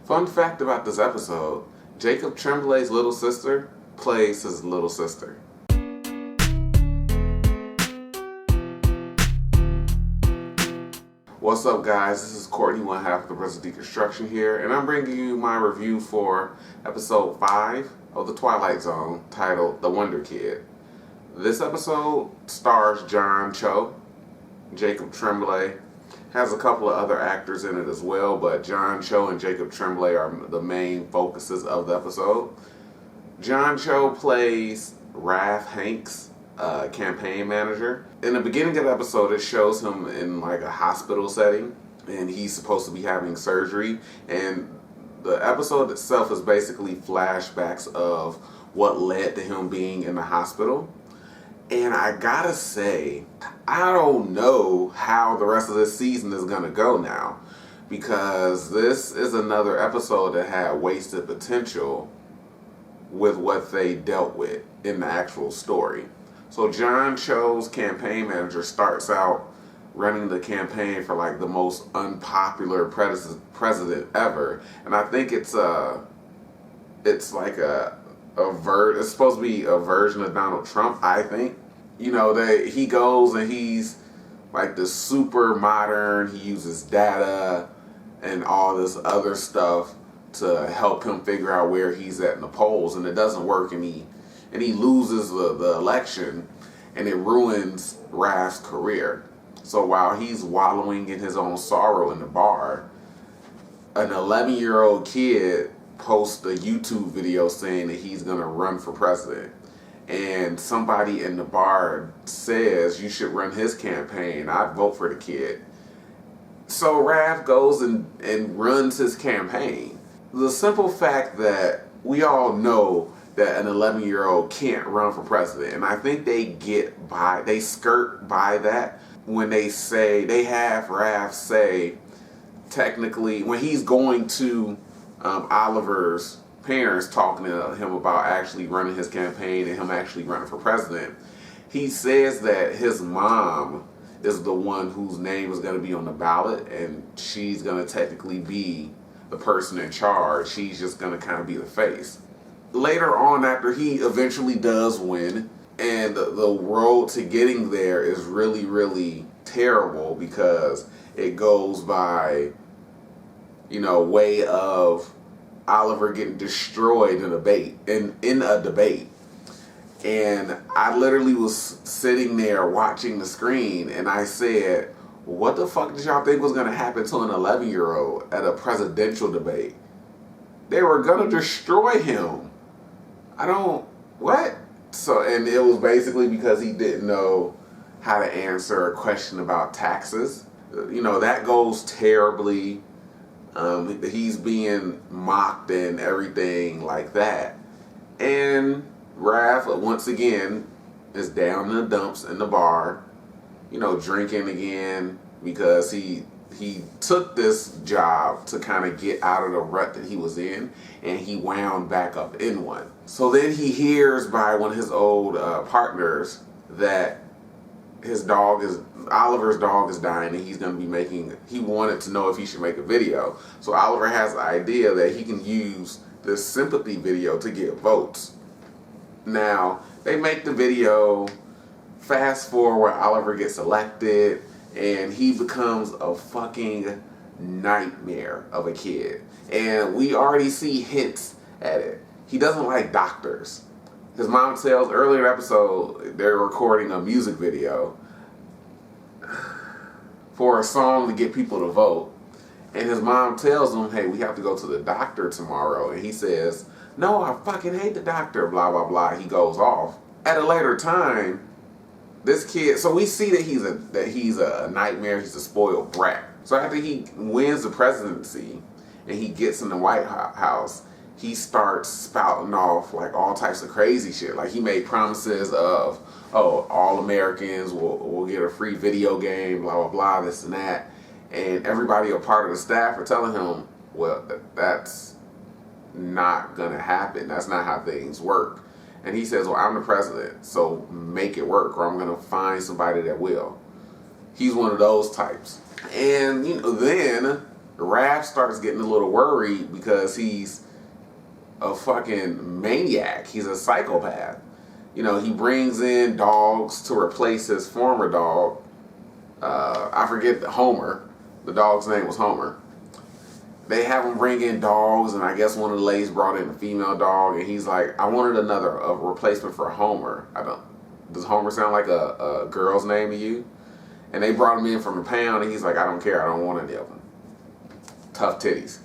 Fun fact about this episode, Jacob Tremblay's little sister plays his little sister. What's up, guys? This is Courtney, one half of the Brothers of Deconstruction here, and I'm bringing you my review for episode 5 of the Twilight Zone, titled The Wonder Kid. This episode stars John Cho. Jacob Tremblay has a couple of other actors in it as well, but John Cho and Jacob Tremblay are the main focuses of the episode. John Cho plays Raph Hanks, campaign manager. In the beginning of the episode, it shows him in like a hospital setting, and he's supposed to be having surgery, and the episode itself is basically flashbacks of what led to him being in the hospital. And I gotta say, I don't know how the rest of this season is gonna go now, because this is another episode that had wasted potential with what they dealt with in the actual story. So John Cho's campaign manager starts out running the campaign for like the most unpopular president ever, and I think it's it's supposed to be a version of Donald Trump, I think. You know, he goes and he's like the super modern, he uses data and all this other stuff to help him figure out where he's at in the polls, and it doesn't work, and he loses the election, and it ruins Raph's career. So while he's wallowing in his own sorrow in the bar, an 11-year-old kid posts a YouTube video saying that he's going to run for president. And somebody in the bar says you should run his campaign. I'd vote for the kid. So Raph goes and runs his campaign. The simple fact that we all know that an 11-year-old can't run for president, and I think they skirt by that when they have Raph say, technically, when he's going to Oliver's parents talking to him about actually running his campaign and him actually running for president, he says that his mom is the one whose name is going to be on the ballot, and she's going to technically be the person in charge. She's just going to kind of be the face. Later on, after he eventually does win, and the road to getting there is really, really terrible, because it goes by, way of Oliver getting destroyed in a debate. And I literally was sitting there watching the screen, and I said, what the fuck did y'all think was going to happen to an 11-year-old at a presidential debate? They were going to destroy him. What? So, and it was basically because he didn't know how to answer a question about taxes. That goes terribly. He's being mocked and everything like that. And Raph, once again, is down in the dumps in the bar, drinking again, because he took this job to kind of get out of the rut that he was in, and he wound back up in one. So then he hears by one of his old partners that Oliver's dog is dying, and he wanted to know if he should make a video. So Oliver has the idea that he can use this sympathy video to get votes. Now, they make the video, fast forward where Oliver gets elected, and he becomes a fucking nightmare of a kid. And we already see hints at it. He doesn't like doctors. His mom tells, earlier in the episode, they're recording a music video for a song to get people to vote. And his mom tells him, hey, we have to go to the doctor tomorrow. And he says, no, I fucking hate the doctor, blah, blah, blah. He goes off. At a later time, this kid, so we see that he's a nightmare, he's a spoiled brat. So after he wins the presidency and he gets in the White House, he starts spouting off like all types of crazy shit. Like he made promises of, all Americans will get a free video game, blah, blah, blah, this and that. And everybody, a part of the staff, are telling him, well, that's not gonna happen. That's not how things work. And he says, well, I'm the president, so make it work, or I'm gonna find somebody that will. He's one of those types. And then Raph starts getting a little worried because he's a fucking maniac. He's a psychopath. You know, he brings in dogs to replace his former dog. I forget Homer. The dog's name was Homer. They have him bring in dogs, and I guess one of the ladies brought in a female dog, and he's like, I wanted a replacement for Homer. Does Homer sound like a girl's name to you? And they brought him in from the pound, and he's like, I don't care, I don't want any of them. Tough titties.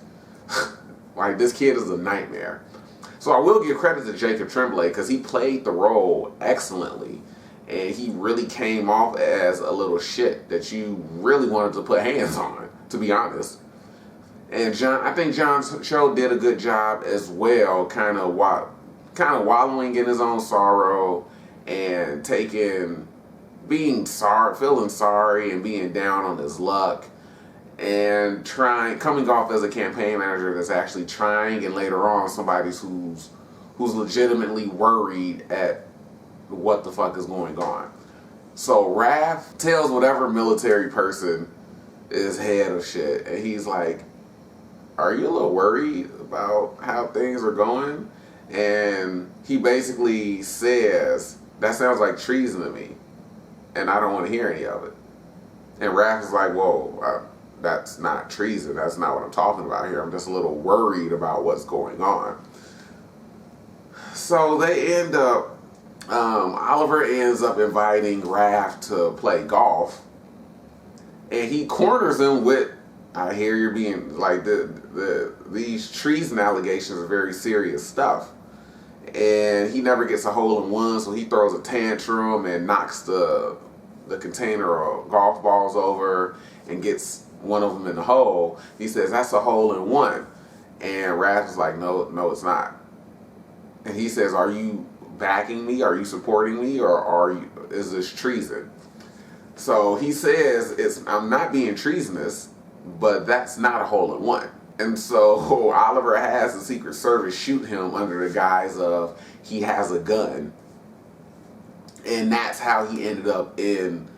Like, this kid is a nightmare. So I will give credit to Jacob Tremblay, because he played the role excellently, and he really came off as a little shit that you really wanted to put hands on, to be honest. And I think John Cho did a good job as well, kind of wallowing in his own sorrow and feeling sorry and being down on his luck, and coming off as a campaign manager that's actually trying, and later on somebody who's legitimately worried at what the fuck is going on. So Raph tells whatever military person is head of shit, and he's like, are you a little worried about how things are going? And he basically says, that sounds like treason to me, and I don't want to hear any of it. And Raph is like, whoa, that's not treason. That's not what I'm talking about here. I'm just a little worried about what's going on. So they end up, Oliver ends up inviting Raph to play golf, and he corners him with, I hear you're being, like, these treason allegations are very serious stuff. And he never gets a hole in one, so he throws a tantrum and knocks the container of golf balls over and gets one of them in the hole. He says, that's a hole in one. And Raph is like, no, it's not. And he says, are you backing me? Are you supporting me? Or is this treason? So he says, I'm not being treasonous, but that's not a hole in one. And so Oliver has the Secret Service shoot him under the guise of he has a gun. And that's how he ended up in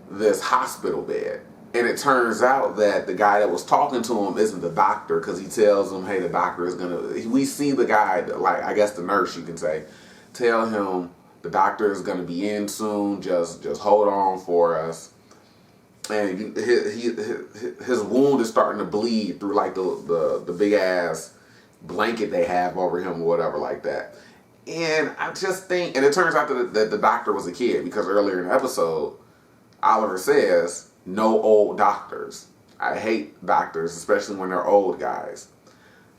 this hospital bed. And it turns out that the guy that was talking to him isn't the doctor, because he tells him, hey, the doctor is going to... We see the guy, like, I guess the nurse, you can say, tell him the doctor is going to be in soon, just hold on for us. And his wound is starting to bleed through, like, the big ass blanket they have over him or whatever like that. And I just think, and it turns out that the doctor was a kid, because earlier in the episode, Oliver says, no old doctors. I hate doctors, especially when they're old guys.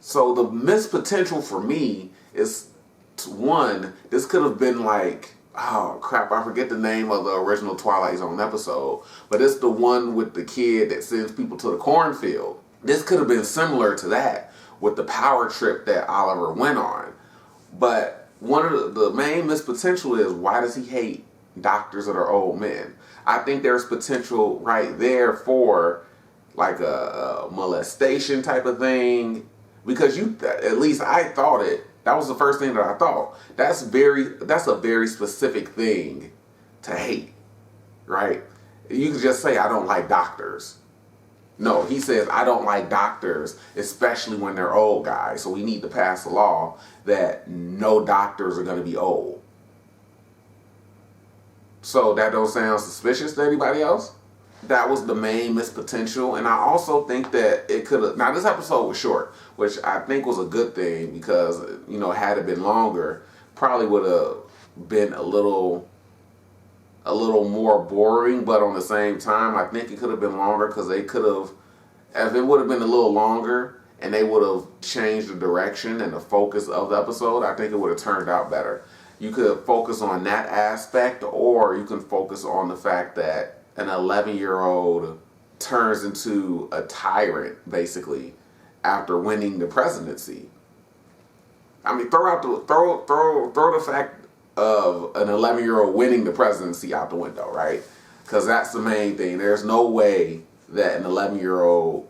So the missed potential for me is, one, this could have been like, oh crap, I forget the name of the original Twilight Zone episode, but it's the one with the kid that sends people to the cornfield. This could have been similar to that with the power trip that Oliver went on. But one of the main missed potential is, why does he hate doctors that are old men? I think there's potential right there for like a molestation type of thing, because at least I thought it. That was the first thing that I thought. That's a very specific thing to hate, right? You could just say, I don't like doctors. No, he says, I don't like doctors, especially when they're old guys. So we need to pass a law that no doctors are going to be old. So that don't sound suspicious to anybody else? That was the main missed potential. And I also think that it could have... Now, this episode was short, which I think was a good thing, because, you know, had it been longer, probably would have been a little more boring. But on the same time, I think it could have been longer, because they could have... If it would have been a little longer and they would have changed the direction and the focus of the episode, I think it would have turned out better. You could focus on that aspect, or you can focus on the fact that an 11-year-old turns into a tyrant, basically, after winning the presidency. I mean, throw the fact of an 11-year-old winning the presidency out the window, right? Because that's the main thing. There's no way that an 11-year-old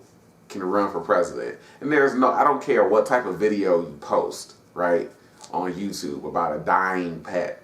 can run for president. And I don't care what type of video you post, right, on YouTube about a dying pet.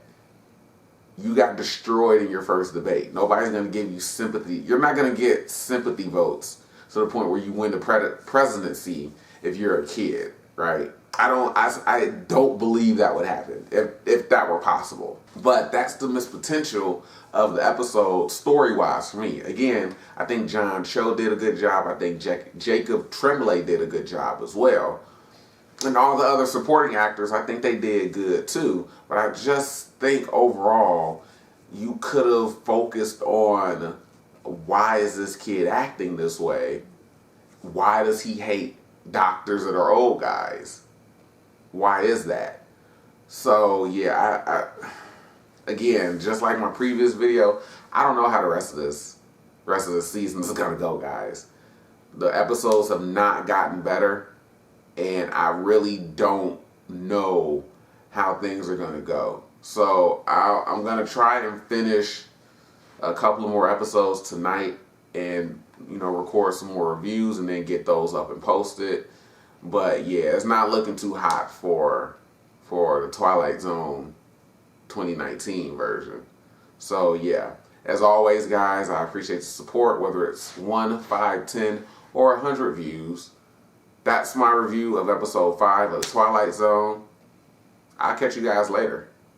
You got destroyed in your first debate. Nobody's going to give you sympathy. You're not going to get sympathy votes to the point where you win the presidency if you're a kid, right? I don't believe that would happen if that were possible. But that's the missed potential of the episode story-wise for me. Again, I think John Cho did a good job. I think Jacob Tremblay did a good job as well. And all the other supporting actors, I think they did good too. But I just think overall, you could have focused on why is this kid acting this way? Why does he hate doctors that are old guys? Why is that? So yeah, I again, just like my previous video, I don't know how the rest of this season is gonna go, guys. The episodes have not gotten better, and I really don't know how things are gonna go. So I'm gonna try and finish a couple of more episodes tonight, and record some more reviews, and then get those up and posted. But yeah, it's not looking too hot for the Twilight Zone 2019 version. So yeah, as always, guys, I appreciate the support, whether it's 1, 5, 10, or 100 views. That's my review of episode 5 of the Twilight Zone. I'll catch you guys later.